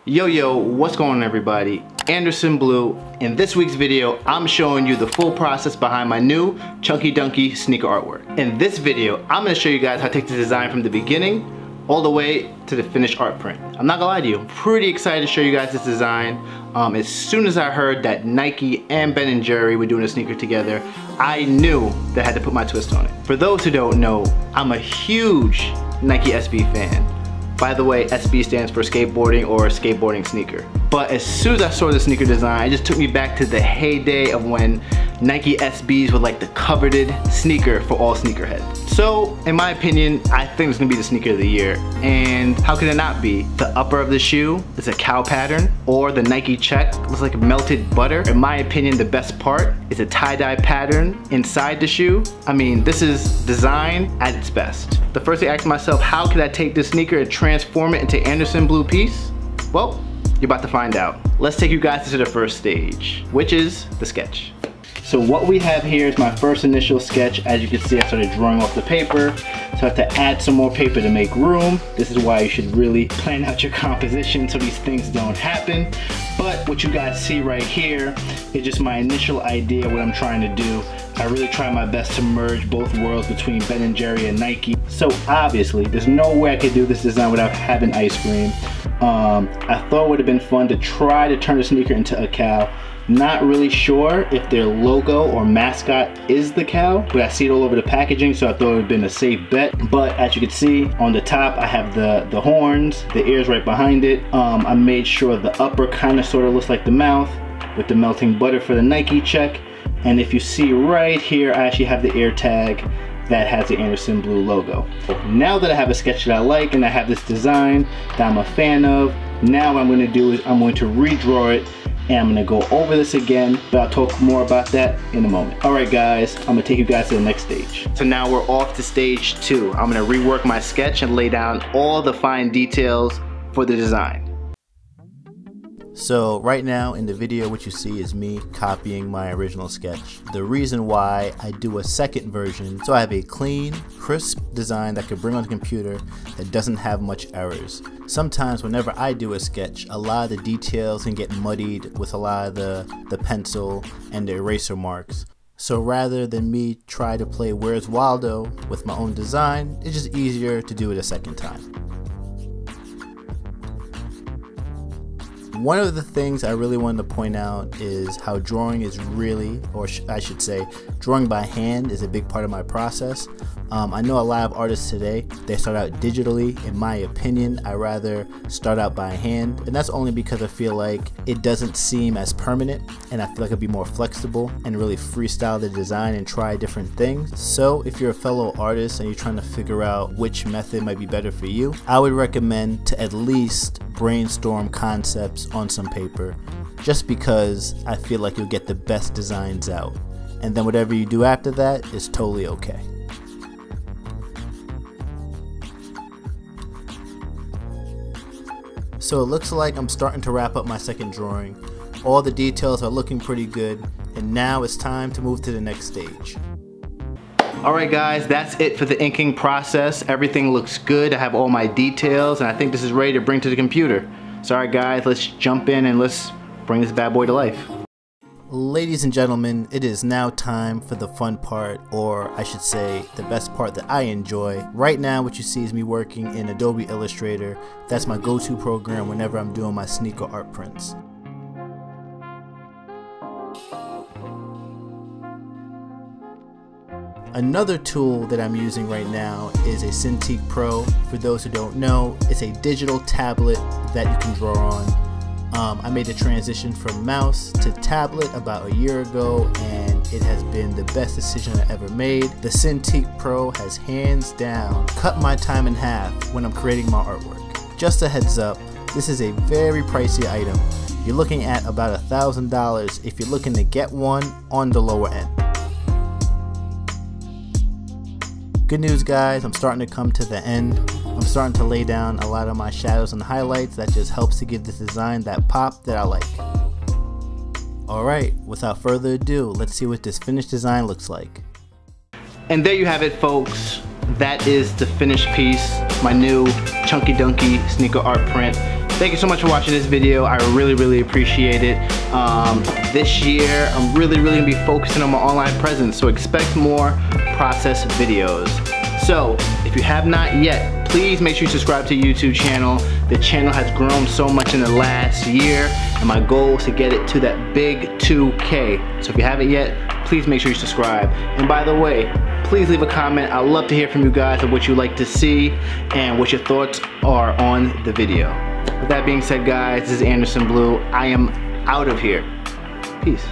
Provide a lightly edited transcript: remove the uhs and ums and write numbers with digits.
Yo, what's going on everybody? Anderson Bluu. In this week's video, I'm showing you the full process behind my new Chunky Dunky sneaker artwork. In this video, I'm gonna show you guys how to take the design from the beginning all the way to the finished art print. I'm not gonna lie to you, I'm pretty excited to show you guys this design. As soon as I heard that Nike and Ben & Jerry were doing a sneaker together, I knew that I had to put my twist on it. For those who don't know, I'm a huge Nike SB fan. By the way, SB stands for skateboarding or skateboarding sneaker. But as soon as I saw the sneaker design, it just took me back to the heyday of when Nike SBs were like the coveted sneaker for all sneakerheads. So, in my opinion, I think it's gonna be the sneaker of the year. And how could it not be? The upper of the shoe is a cow pattern, or the Nike check looks like melted butter. In my opinion, the best part is a tie-dye pattern inside the shoe. I mean, this is design at its best. The first thing I asked myself, how could I take this sneaker and transform it into Anderson Bluu piece? Well, you're about to find out. Let's take you guys to the first stage, which is the sketch. So what we have here is my first initial sketch. As you can see, I started drawing off the paper. So I have to add some more paper to make room. This is why you should really plan out your composition so these things don't happen. But what you guys see right here is just my initial idea, what I'm trying to do. I really try my best to merge both worlds between Ben & Jerry and Nike. So obviously, there's no way I could do this design without having ice cream. I thought it would have been fun to try to turn the sneaker into a cow. Not really sure if their logo or mascot is the cow, but I see it all over the packaging, so I thought it would have been a safe bet. But as you can see, on the top I have the horns, the ears right behind it. I made sure the upper kind of sort of looks like the mouth with the melting butter for the Nike check. And if you see right here, I actually have the ear tag that has the Anderson Bluu logo. Now that I have a sketch that I like and I have this design that I'm a fan of, now what I'm going to do is I'm going to redraw it and I'm going to go over this again, but I'll talk more about that in a moment. Alright guys, I'm going to take you guys to the next stage. So now we're off to stage 2. I'm going to rework my sketch and lay down all the fine details for the design. So right now in the video, what you see is me copying my original sketch. The reason why I do a second version, so I have a clean, crisp design that I could bring on the computer that doesn't have much errors. Sometimes whenever I do a sketch, a lot of the details can get muddied with a lot of the pencil and the eraser marks. So rather than me try to play Where's Waldo with my own design, it's just easier to do it a second time. One of the things I really wanted to point out is how drawing is really, or I should say, drawing by hand is a big part of my process. I know a lot of artists today, they start out digitally. In my opinion, I rather start out by hand, and that's only because I feel like it doesn't seem as permanent, and I feel like it'd be more flexible and really freestyle the design and try different things. So if you're a fellow artist and you're trying to figure out which method might be better for you, I would recommend to at least brainstorm concepts on some paper, just because I feel like you'll get the best designs out, and then whatever you do after that is totally okay. So it looks like I'm starting to wrap up my second drawing. All the details are looking pretty good, and now it's time to move to the next stage. Alright guys, that's it for the inking process. Everything looks good. I have all my details and I think this is ready to bring to the computer. So alright guys, let's jump in and let's bring this bad boy to life. Ladies and gentlemen, it is now time for the fun part, or I should say the best part that I enjoy. Right now what you see is me working in Adobe Illustrator. That's my go-to program whenever I'm doing my sneaker art prints. Another tool that I'm using right now is a Cintiq Pro. For those who don't know, it's a digital tablet that you can draw on. I made the transition from mouse to tablet about a year ago, and it has been the best decision I ever made. The Cintiq Pro has hands down cut my time in half when I'm creating my artwork. Just a heads up, this is a very pricey item. You're looking at about $1,000 if you're looking to get one on the lower end. Good news guys, I'm starting to come to the end. I'm starting to lay down a lot of my shadows and highlights. That just helps to give this design that pop that I like. Alright, without further ado, let's see what this finished design looks like. And there you have it folks. That is the finished piece, my new Chunky Dunky sneaker art print. thank you so much for watching this video. I really appreciate it. This year, I'm really gonna be focusing on my online presence, so expect more process videos. So, if you have not yet, please make sure you subscribe to the YouTube channel. The channel has grown so much in the last year, and my goal is to get it to that big 2K. So if you haven't yet, please make sure you subscribe. And by the way, please leave a comment. I'd love to hear from you guys of what you like to see and what your thoughts are on the video. With that being said, guys, this is Anderson Bluu. I am out of here. Peace.